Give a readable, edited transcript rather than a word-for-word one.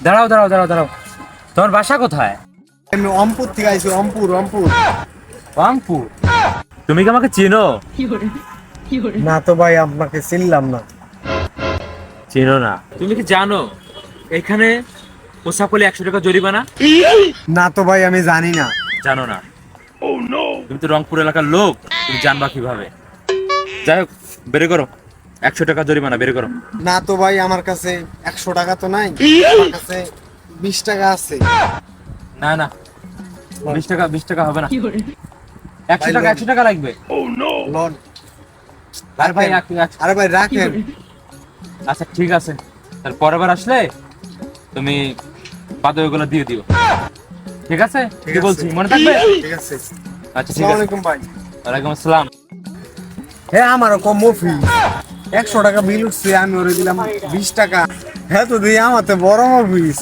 দাঁড়াও দাঁড়াও দাঁড়াও দাঁড়াও, তোমার বাসা কোথায়? আমি অমপুর থেকে আইছি, অমপুর অমপুর। রংপুর? তুমি কি আমাকে চেনো? না তো ভাই, আপনাকে চিনলাম না। চেনো না? তুমি কি জানো এখানে পোশাক হলে 100 টাকা জরিমানা? না তো ভাই, আমি জানি না। জানো না? তুমি তো রংপুর এলাকার লোক, তুমি জানবা কিভাবে? যাই হোক, বের করো, 100 টাকা জরিমানা বের করো। না তো ভাই, আমার কাছে 100 টাকা তো নাই, আমার কাছে 20 টাকা আছে। না না, 20 টাকা 20 টাকা হবে না, 100 টাকা 100 টাকা লাগবে। লন। আরে ভাই আরে ভাই রাখেন। আচ্ছা ঠিক আছে, তাহলে পরের বার আসলে তুমি বাদে ওইগুলো দিয়ে দিও, ঠিক আছে? ঠিক কি আছে। বলছি মনে থাকবে? ঠিক আছে। আচ্ছা ঠিক আসসালামু আছে। আলাইকুম ভাই। ওয়ালাইকুম আসসালাম। হ্যাঁ, আমারও কম অফিস, 100 টাকা বিল উঠছে, আমি ওরে দিলাম 20 টাকা। হ্যাঁ তো দিয়ে আমাতে বড় অফিস।